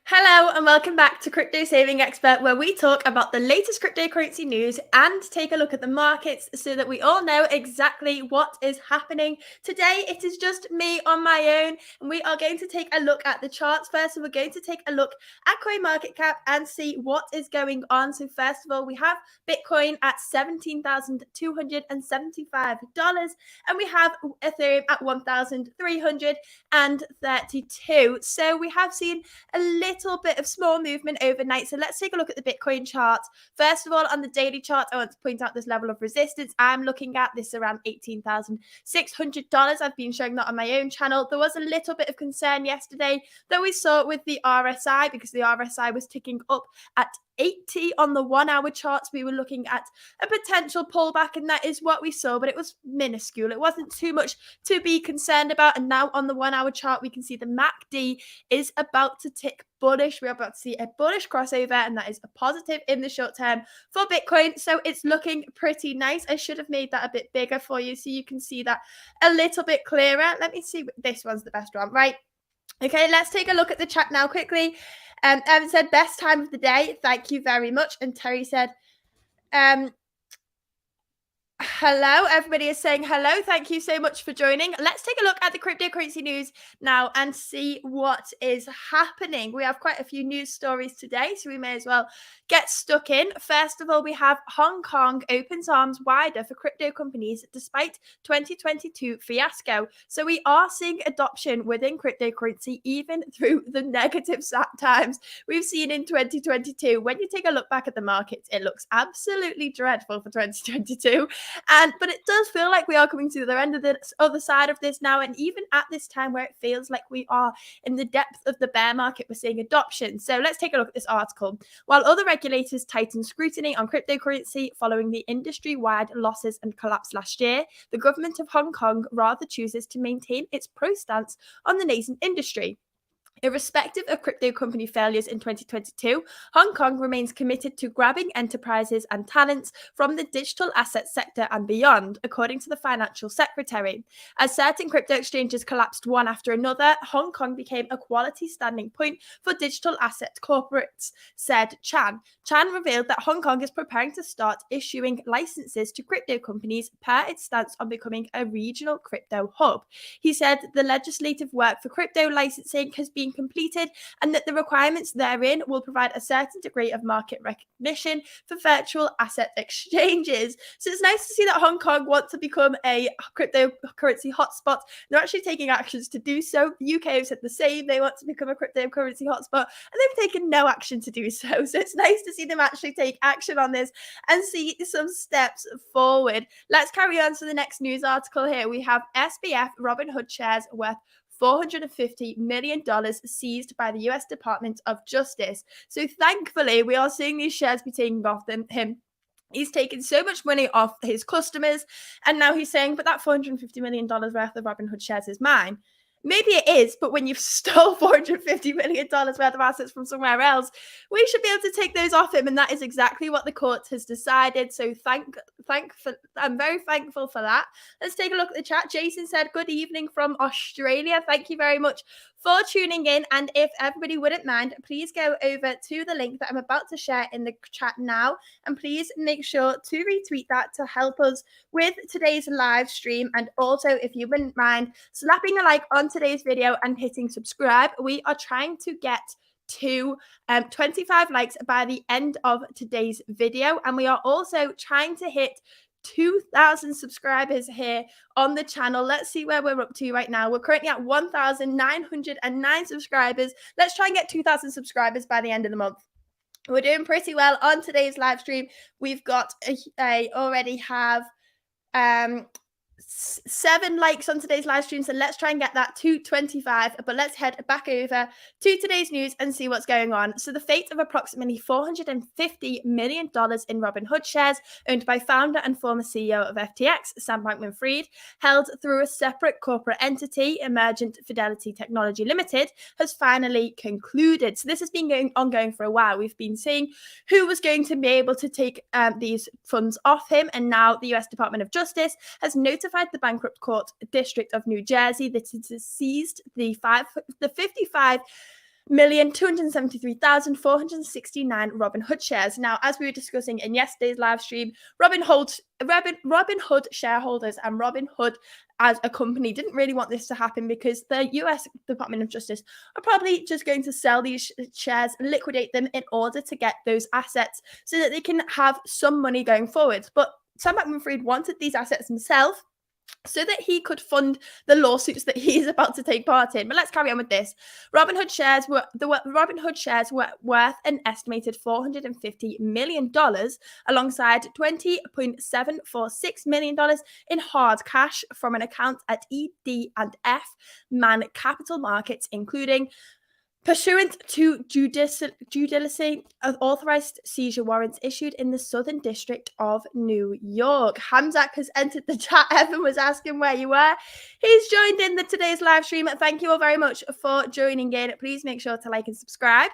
Hello and welcome back to Crypto Saving Expert, where we talk about the latest cryptocurrency news and take a look at the markets so that we all know exactly what is happening. Today, it is just me on my own, and we are going to take a look at the charts first. So we're going to take a look at CoinMarketCap and see what is going on. So first of all, we have Bitcoin at $17,275, and we have Ethereum at 1,332. So we have seen a little bit of small movement overnight. So let's take a look at the Bitcoin chart. First of all, on the daily chart, I want to point out this level of resistance. I'm looking at this around $18,600. I've been showing that on my own channel. There was a little bit of concern yesterday that we saw with the RSI, because the RSI was ticking up at 80 on the 1 hour charts. We were looking at a potential pullback, and that is what we saw, but it was minuscule. It wasn't too much to be concerned about. And now on the 1 hour chart, we can see the MACD is about to tick bullish. We're about to see a bullish crossover, and that is a positive in the short term for Bitcoin. So it's looking pretty nice. I should have made that a bit bigger for you so you can see that a little bit clearer. Let me see. This one's the best one, right? Okay, let's take a look at the chat now quickly. Evan said, best time of the day. Thank you very much. And Terry said, hello, everybody is saying hello. Thank you so much for joining. Let's take a look at the cryptocurrency news now and see what is happening. We have quite a few news stories today, so we may as well get stuck in. First of all, we have Hong Kong opens arms wider for crypto companies despite 2022 fiasco. So we are seeing adoption within cryptocurrency even through the negative times we've seen in 2022. When you take a look back at the markets, it looks absolutely dreadful for 2022. But it does feel like we are coming to the end of the other side of this now. And even at this time where it feels like we are in the depth of the bear market, we're seeing adoption. So let's take a look at this article. While other regulators tighten scrutiny on cryptocurrency following the industry-wide losses and collapse last year, the government of Hong Kong rather chooses to maintain its pro stance on the nascent industry. Irrespective of crypto company failures in 2022, Hong Kong remains committed to grabbing enterprises and talents from the digital asset sector and beyond, according to the financial secretary. As certain crypto exchanges collapsed one after another, Hong Kong became a quality standing point for digital asset corporates, said Chan. Chan revealed that Hong Kong is preparing to start issuing licenses to crypto companies per its stance on becoming a regional crypto hub. He said the legislative work for crypto licensing has been completed and that the requirements therein will provide a certain degree of market recognition for virtual asset exchanges. So it's nice to see that Hong Kong wants to become a cryptocurrency hotspot. They're actually taking actions to do so. The UK have said the same. They want to become a cryptocurrency hotspot, and they've taken no action to do so. So it's nice to see them actually take action on this and see some steps forward. Let's carry on to the next news article here. We have SBF Robinhood shares worth $450 million seized by the US Department of Justice. So thankfully, we are seeing these shares be taken off him. He's taken so much money off his customers, and now he's saying, but that $450 million worth of Robinhood shares is mine. Maybe it is, but when you've stole $450 million worth of assets from somewhere else, we should be able to take those off him, and that is exactly what the court has decided. So I'm very thankful for that. Let's take a look at the chat. Jason said, good evening from Australia. Thank you very much for tuning in. And if everybody wouldn't mind, please go over to the link that I'm about to share in the chat now. And please make sure to retweet that to help us with today's live stream. And also, if you wouldn't mind slapping a like on today's video and hitting subscribe. We are trying to get to 25 likes by the end of today's video, and we are also trying to hit 2,000 subscribers here on the channel. Let's see where we're up to right now. We're currently at 1,909 subscribers. Let's try and get 2,000 subscribers by the end of the month. We're doing pretty well on today's live stream. We've got already have 7 likes on today's live stream, so let's try and get that to 25. But let's head back over to today's news and see what's going on. So the fate of approximately $450 million in Robinhood shares owned by founder and former CEO of FTX, Sam Bankman-Fried, held through a separate corporate entity, Emergent Fidelity Technology Limited, has finally concluded. So this has been ongoing for a while. We've been seeing who was going to be able to take these funds off him, and now the US Department of Justice has notified the Bankrupt Court District of New Jersey that it has seized the 55 1,273,469 Robinhood shares. Now, as we were discussing in yesterday's live stream, Robinhood shareholders and Robinhood as a company didn't really want this to happen because the US Department of Justice are probably just going to sell these shares, liquidate them in order to get those assets so that they can have some money going forward. But Sam Bankman-Fried wanted these assets himself so that he could fund the lawsuits that he is about to take part in. But let's carry on with this. Robinhood shares were worth an estimated $450 million alongside $20.746 million in hard cash from an account at ED&F Man Capital Markets, including pursuant to judicially authorized seizure warrants issued in the Southern District of New York. Hamzak has entered the chat. Evan was asking where you were. He's joined in today's live stream. Thank you all very much for joining in. Please make sure to like and subscribe.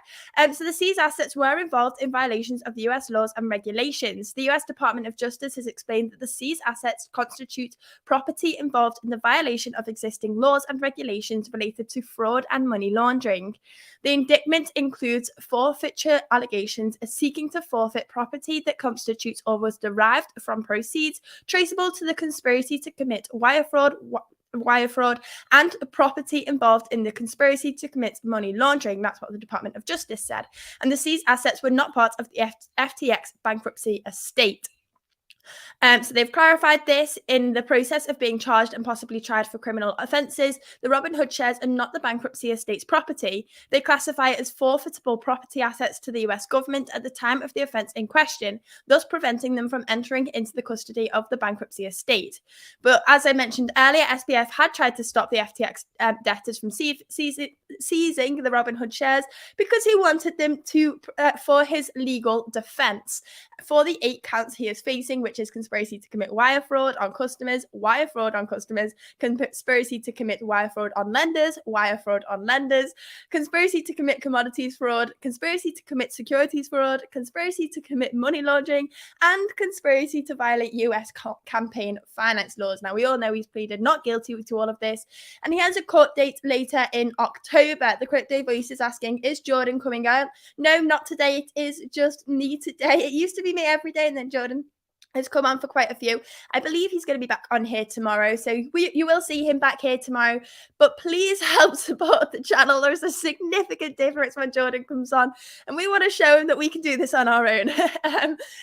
So the seized assets were involved in violations of the US laws and regulations. The US Department of Justice has explained that the seized assets constitute property involved in the violation of existing laws and regulations related to fraud and money laundering. The indictment includes forfeiture allegations seeking to forfeit property that constitutes or was derived from proceeds traceable to the conspiracy to commit wire fraud, and property involved in the conspiracy to commit money laundering. That's what the Department of Justice said. And the seized assets were not part of the FTX bankruptcy estate. So they've clarified this in the process of being charged and possibly tried for criminal offences. The Robinhood shares are not the bankruptcy estate's property. They classify it as forfeitable property assets to the US government at the time of the offence in question, thus preventing them from entering into the custody of the bankruptcy estate. But as I mentioned earlier, SBF had tried to stop the FTX debtors from seizing the Robinhood shares because he wanted them to for his legal defence for the 8 counts he is facing, which is conspiracy to commit wire fraud on customers, conspiracy to commit wire fraud on lenders, conspiracy to commit commodities fraud, conspiracy to commit securities fraud, conspiracy to commit money laundering, and conspiracy to violate US campaign finance laws. Now, we all know he's pleaded not guilty to all of this, and he has a court date later in October. The Crypto Voice is asking, is Jordan coming out? No, not today. It is just me today. It used to be me every day, and then Jordan has come on for quite a few. I believe he's going to be back on here tomorrow, so you will see him back here tomorrow. But please help support the channel. There's a significant difference when Jordan comes on, and we want to show him that we can do this on our own.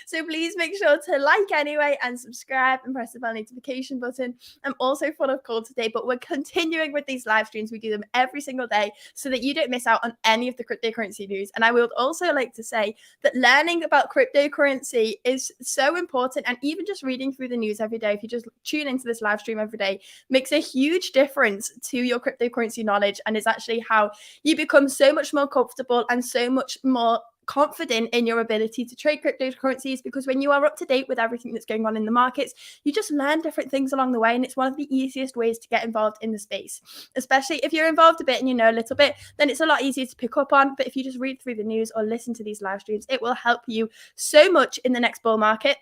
So please make sure to like anyway and subscribe and press the bell notification button. I'm also full of cold today, but we're continuing with these live streams. We do them every single day so that you don't miss out on any of the cryptocurrency news. And I would also like to say that learning about cryptocurrency is so important. And even just reading through the news every day, if you just tune into this live stream every day, makes a huge difference to your cryptocurrency knowledge, and is actually how you become so much more comfortable and so much more confident in your ability to trade cryptocurrencies, because when you are up to date with everything that's going on in the markets, you just learn different things along the way, and it's one of the easiest ways to get involved in the space. Especially if you're involved a bit and you know a little bit, then it's a lot easier to pick up on. But if you just read through the news or listen to these live streams, it will help you so much in the next bull market.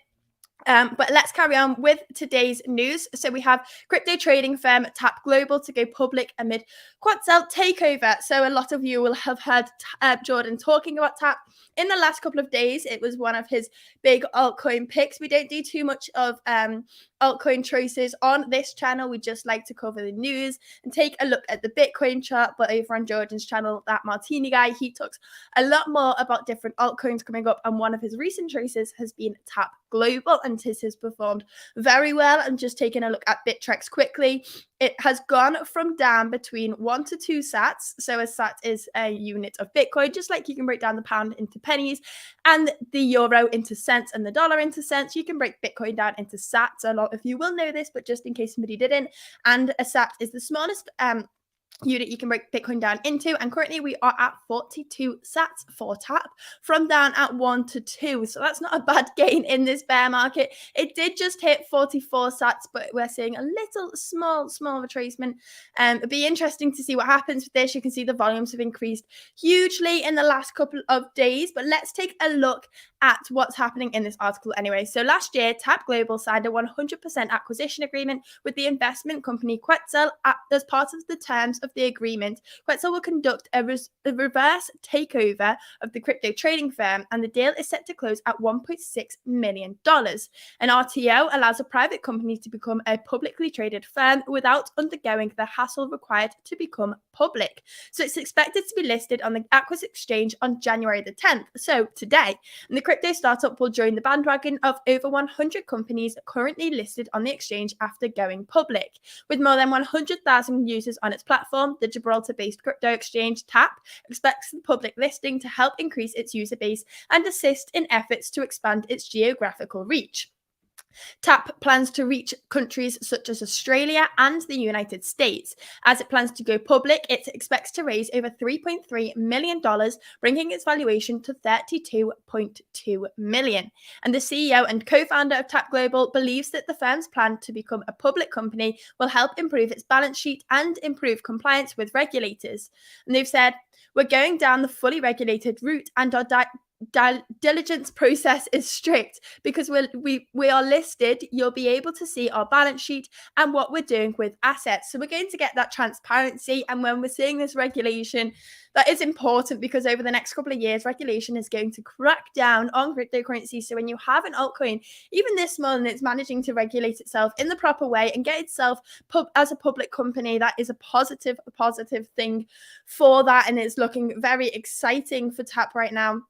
But let's carry on with today's news. So we have crypto trading firm Tap Global to go public amid quad sell takeover. So a lot of you will have heard Jordan talking about Tap in the last couple of days. It was one of his big altcoin picks. We don't do too much of altcoin choices on this channel. We just like to cover the news and take a look at the Bitcoin chart. But over on Jordan's channel, that Martini guy, he talks a lot more about different altcoins coming up. And one of his recent choices has been Tap Global, and this has performed very well. And just taking a look at Bittrex quickly, it has gone from down between 1 to 2 sats. So a sat is a unit of Bitcoin, just like you can break down the pound into pennies and the euro into cents and the dollar into cents. You can break Bitcoin down into sats. A lot of you will know this, but just in case somebody didn't. And a sat is the smallest unit you can break Bitcoin down into, and currently we are at 42 sats for Tap, from down at 1 to 2. So that's not a bad gain in this bear market. It did just hit 44 sats, but we're seeing a little small retracement. It'll be interesting to see what happens with this. You can see the volumes have increased hugely in the last couple of days, but let's take a look at what's happening in this article anyway. So last year, TAP Global signed a 100% acquisition agreement with the investment company Quetzal. As part of the terms of the agreement, Quetzal will conduct a reverse takeover of the crypto trading firm, and the deal is set to close at $1.6 million. An RTO allows a private company to become a publicly traded firm without undergoing the hassle required to become public. So it's expected to be listed on the Aquis exchange on January the 10th, so today. And the crypto startup will join the bandwagon of over 100 companies currently listed on the exchange after going public. With more than 100,000 users on its platform, the Gibraltar-based crypto exchange TAP expects the public listing to help increase its user base and assist in efforts to expand its geographical reach. TAP plans to reach countries such as Australia and the United States. As it plans to go public, it expects to raise over $3.3 million, bringing its valuation to $32.2 million. And the CEO and co-founder of TAP Global believes that the firm's plan to become a public company will help improve its balance sheet and improve compliance with regulators. And they've said, "We're going down the fully regulated route, and our diligence process is strict because we are listed. You'll be able to see our balance sheet and what we're doing with assets. So we're going to get that transparency. And when we're seeing this regulation, that is important because over the next couple of years, regulation is going to crack down on cryptocurrency. So when you have an altcoin, even this small, and it's managing to regulate itself in the proper way and get itself as a public company, that is a positive thing for that. And it's looking very exciting for TAP right now.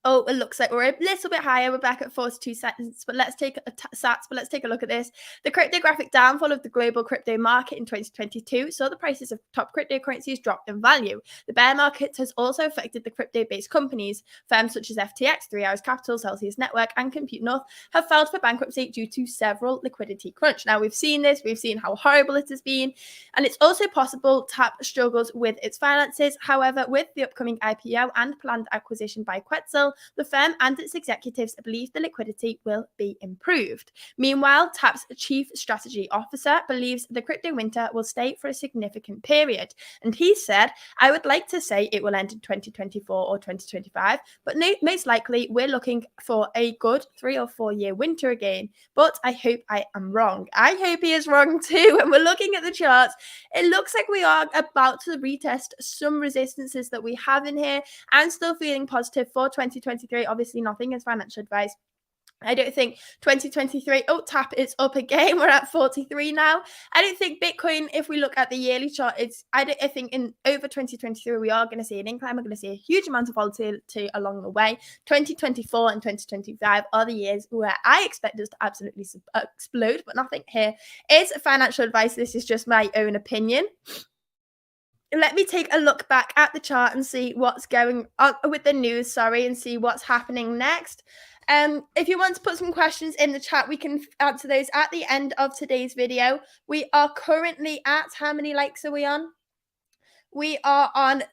Oh, it looks like we're a little bit higher. We're back at 42 cents, but let's take a look at this. The cryptographic downfall of the global crypto market in 2022 saw the prices of top cryptocurrencies drop in value. The bear market has also affected the crypto-based companies. Firms such as FTX, 3 Hours Capital, Celsius Network, and Compute North have filed for bankruptcy due to several liquidity crunch. Now, we've seen this. We've seen how horrible it has been, and it's also possible TAP struggles with its finances. However, with the upcoming IPO and planned acquisition by Quetzal, the firm and its executives believe the liquidity will be improved. Meanwhile, TAP's chief strategy officer believes the crypto winter will stay for a significant period. And he said, "I would like to say it will end in 2024 or 2025, but most likely we're looking for a good 3 or 4 year winter again. But I hope I am wrong." I hope he is wrong too. And we're looking at the charts. It looks like we are about to retest some resistances that we have in here. I'm still feeling positive for 2023. Obviously, nothing is financial advice. I don't think 2023, TAP is up again. We're at 43 now. I don't think Bitcoin, if we look at the yearly chart, I think in over 2023, we are going to see an incline. We're going to see a huge amount of volatility along the way. 2024 and 2025 are the years where I expect us to absolutely explode, but nothing here is financial advice. This is just my own opinion. Let me take a look back at the chart and see what's going on with the news, and see what's happening next. If you want to put some questions in the chat, we can answer those at the end of today's video. We are currently at, how many likes are we on? We are on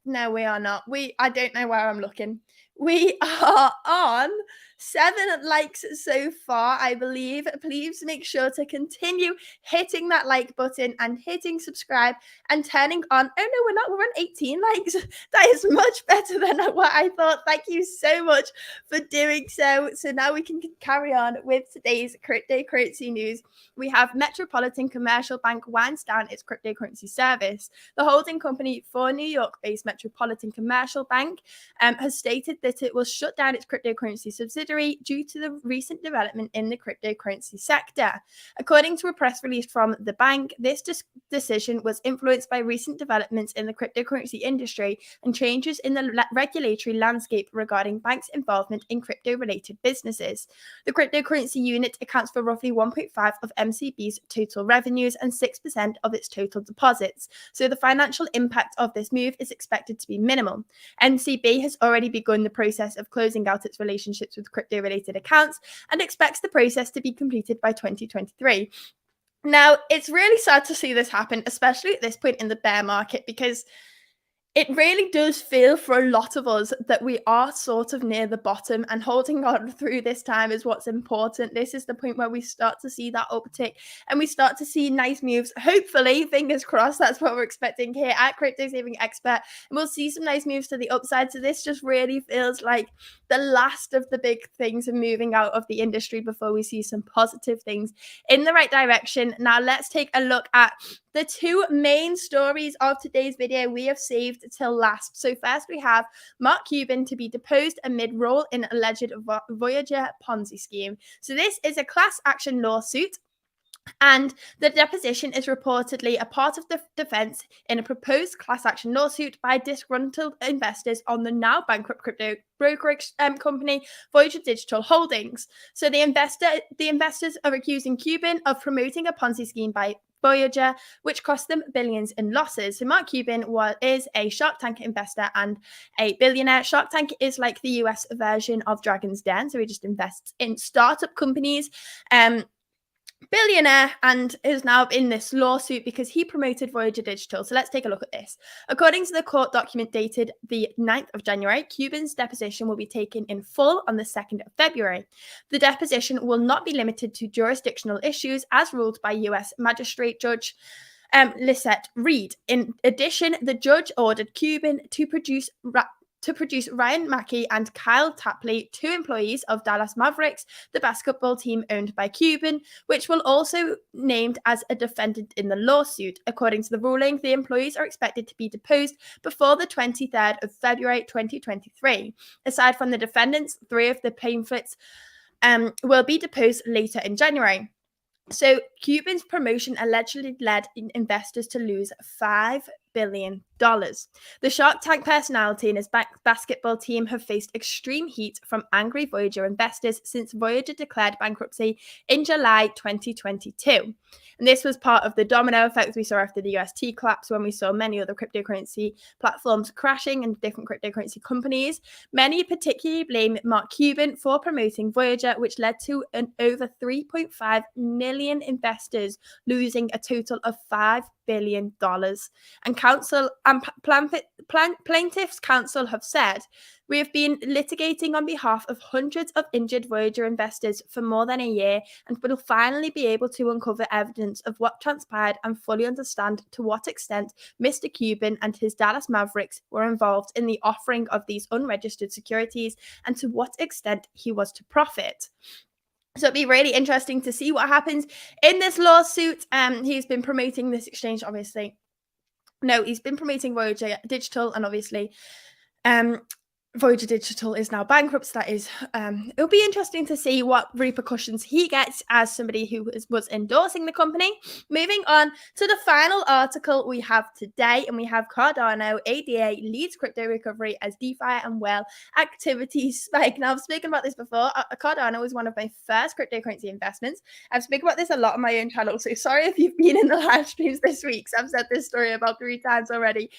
no, we are not. I don't know where I'm looking. We are on 7 likes so far, I believe. Please make sure to continue hitting that like button and hitting subscribe and turning on. Oh no, we're not. We're on 18 likes. That is much better than what I thought. Thank you so much for doing so. So now we can carry on with today's cryptocurrency news. We have Metropolitan Commercial Bank winds down its cryptocurrency service. The holding company for New York-based Metropolitan Commercial Bank has stated that it will shut down its cryptocurrency subsidiary due to the recent development in the cryptocurrency sector. According to a press release from the bank, this decision was influenced by recent developments in the cryptocurrency industry and changes in the regulatory landscape regarding banks' involvement in crypto-related businesses. The cryptocurrency unit accounts for roughly 1.5% of MCB's total revenues and 6% of its total deposits, so the financial impact of this move is expected to be minimal. MCB has already begun the process of closing out its relationships with crypto-related accounts and expects the process to be completed by 2023. Now, it's really sad to see this happen, especially at this point in the bear market, because It really does feel for a lot of us that we are sort of near the bottom, and holding on through this time is what's important. This is the point where we start to see that uptick and we start to see nice moves. Hopefully, fingers crossed, that's what we're expecting here at Crypto Saving Expert. And we'll see some nice moves to the upside. So this just really feels like the last of the big things are moving out of the industry before we see some positive things in the right direction. Now let's take a look at the two main stories of today's video we have saved till last. So first we have Mark Cuban to be deposed amid role in alleged Voyager Ponzi scheme. So this is a class action lawsuit, and the deposition is reportedly a part of the defense in a proposed class action lawsuit by disgruntled investors on the now bankrupt crypto brokerage company Voyager Digital Holdings. So the investors are accusing Cuban of promoting a Ponzi scheme by Voyager, which cost them billions in losses. So Mark Cuban is a Shark Tank investor and a billionaire. Shark Tank is like the US version of Dragon's Den. So he just invests in startup companies. Billionaire, and is now in this lawsuit because he promoted Voyager Digital. So let's take a look at this. According to the court document dated the 9th of January, Cuban's deposition will be taken in full on the 2nd of February. The deposition will not be limited to jurisdictional issues as ruled by US Magistrate Judge Lisette Reed. In addition, the judge ordered Cuban to produce Ryan Mackey and Kyle Tapley, two employees of Dallas Mavericks, the basketball team owned by Cuban, which will also named as a defendant in the lawsuit. According to the ruling, the employees are expected to be deposed before the 23rd of February 2023. Aside from the defendants, three of the plaintiffs will be deposed later in January. So Cuban's promotion allegedly led investors to lose $5 billion. The Shark Tank personality and his basketball team have faced extreme heat from angry Voyager investors since Voyager declared bankruptcy in July 2022. And this was part of the domino effect we saw after the UST collapse, when we saw many other cryptocurrency platforms crashing and different cryptocurrency companies. Many particularly blame Mark Cuban for promoting Voyager, which led to an over 3.5 million investors losing a total of $5 billion. And plaintiffs' counsel have said, "We have been litigating on behalf of hundreds of injured Voyager investors for more than a year and will finally be able to uncover evidence of what transpired and fully understand to what extent Mr. Cuban and his Dallas Mavericks were involved in the offering of these unregistered securities and to what extent he was to profit." So it'd be really interesting to see what happens in this lawsuit. He's been promoting this exchange, obviously. No, he's been promoting Voyager Digital, and obviously Voyager Digital is now bankrupt. So that is, it'll be interesting to see what repercussions he gets as somebody who was endorsing the company. Moving on to the final article we have today, and we have Cardano ADA leads crypto recovery as DeFi and whale activities spike. Now, I've spoken about this before. Cardano was one of my first cryptocurrency investments. I've spoken about this a lot on my own channel, so sorry if you've been in the live streams this week. So I've said this story about 3 times already.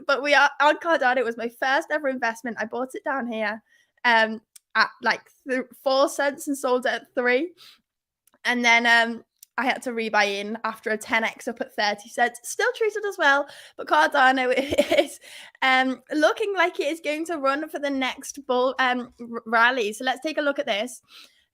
But we are on Cardano. It was my first ever investment. I bought it down here at like 4 cents and sold it at 3. And then I had to rebuy in after a 10x up at 30 cents. Still treated as well, but Cardano is looking like it is going to run for the next bull rally. So let's take a look at this.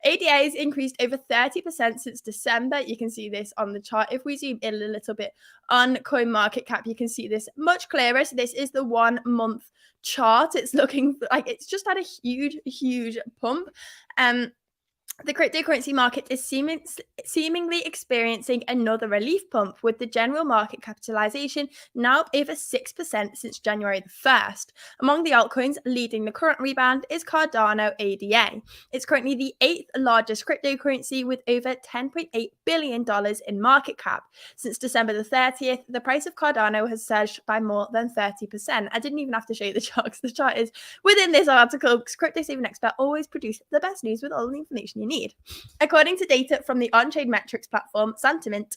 ADA has increased over 30% since December. You can see this on the chart. If we zoom in a little bit on CoinMarketCap, you can see this much clearer. So this is the 1 month chart. It's looking like it's just had a huge pump. The cryptocurrency market is seemingly experiencing another relief pump, with the general market capitalization now up over 6% since January the 1st. Among the altcoins leading the current rebound is Cardano ADA. It's currently the 8th largest cryptocurrency with over $10.8 billion in market cap. Since December the 30th, the price of Cardano has surged by more than 30%. I didn't even have to show you the chart, because the chart is within this article, because Crypto Saving Expert always produce the best news with all the information you need. According to data from the on-chain metrics platform Sentiment,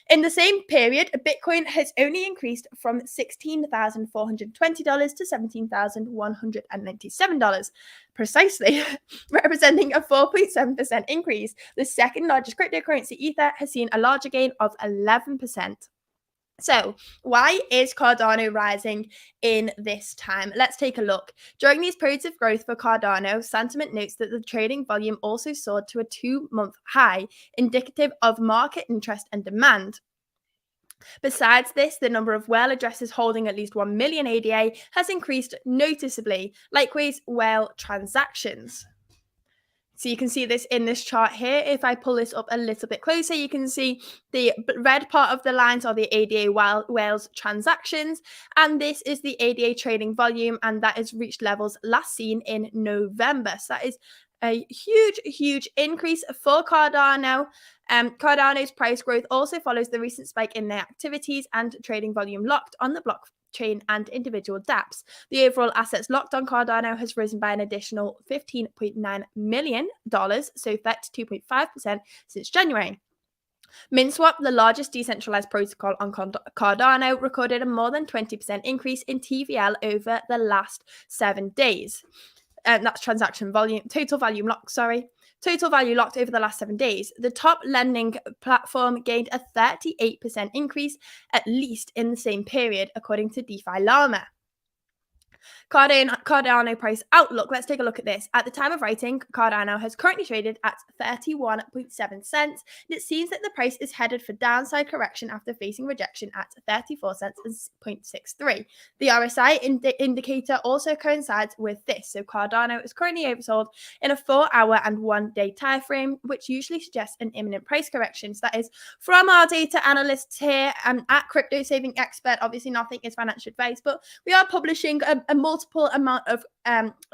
in the same period, Bitcoin has only increased from $16,420 to $17,197, precisely, representing a 4.7% increase. The second largest cryptocurrency, Ether, has seen a larger gain of 11%. So, why is Cardano rising in this time? Let's take a look. During these periods of growth for Cardano, sentiment notes that the trading volume also soared to a 2-month high, indicative of market interest and demand. Besides this, the number of whale addresses holding at least 1 million ADA has increased noticeably, likewise, whale transactions. So you can see this in this chart here. If I pull this up a little bit closer, you can see the red part of the lines are the ADA whales transactions, and this is the ADA trading volume, and that has reached levels last seen in November. So that is a huge increase for Cardano. Cardano's price growth also follows the recent spike in their activities and trading volume locked on the blockchain and individual dApps. The overall assets locked on Cardano has risen by an additional $15.9 million, so 32.5% since January. MinSwap, the largest decentralized protocol on Cardano, recorded a more than 20% increase in TVL over the last 7 days. That's transaction volume, total value locked over the last 7 days. The top lending platform gained a 38% increase, at least in the same period, according to DeFi Llama. Cardano price outlook. Let's take a look at this. At the time of writing, Cardano has currently traded at 31.7 cents. And it seems that the price is headed for downside correction after facing rejection at 34 cents and 0.63. The RSI indicator also coincides with this. So Cardano is currently oversold in a 4-hour and 1-day time frame, which usually suggests an imminent price correction. So that is from our data analysts here at Crypto Saving Expert. Obviously, nothing is financial advice, but we are publishing a multiple amount of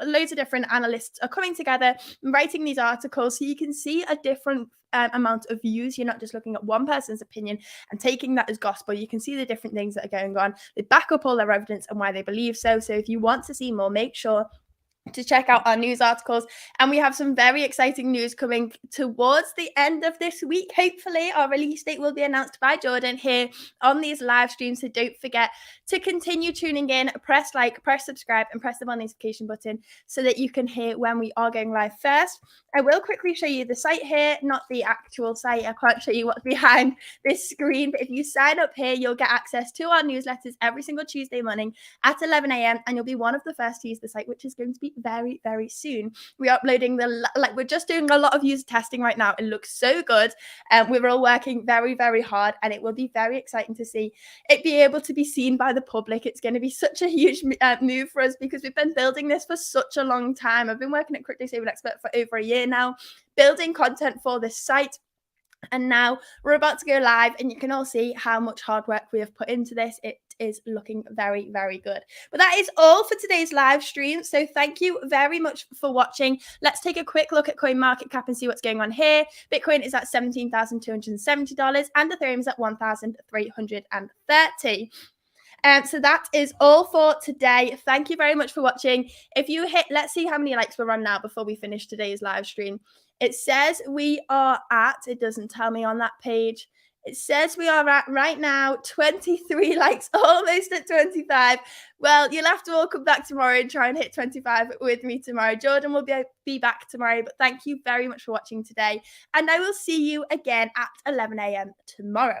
loads of different analysts are coming together and writing these articles, so you can see a different amount of views. You're not just looking at one person's opinion and taking that as gospel. You can see the different things that are going on. They back up all their evidence and why they believe so. So if you want to see more, make sure to check out our news articles. And we have some very exciting news coming towards the end of this week. Hopefully our release date will be announced by Jordan here on these live streams. So don't forget to continue tuning in, press like, press subscribe, and press the bell notification button so that you can hear when we are going live first. I will quickly show you the site here, not the actual site. I can't show you what's behind this screen, but if you sign up here, you'll get access to our newsletters every single Tuesday morning at 11 a.m. and you'll be one of the first to use the site, which is going to be very soon. We're uploading we're just doing a lot of user testing right now. It looks so good. We're all working very hard, and it will be very exciting to see it be able to be seen by the public. It's going to be such a huge move for us because we've been building this for such a long time. I've been working at Crypto Saving Expert for over a year now, building content for this site. And now we're about to go live, and you can all see how much hard work we have put into this. It is looking very good. But that is all for today's live stream. So thank you very much for watching. Let's take a quick look at CoinMarketCap and see what's going on here. Bitcoin is at $17,270 and Ethereum is at $1,330. So that is all for today. Thank you very much for watching. If you let's see how many likes we're on now before we finish today's live stream. It says we are at, it doesn't tell me on that page. It says we are at right now 23 likes, almost at 25. Well, you'll have to all come back tomorrow and try and hit 25 with me tomorrow. Jordan will be back tomorrow, but thank you very much for watching today. And I will see you again at 11 a.m. tomorrow.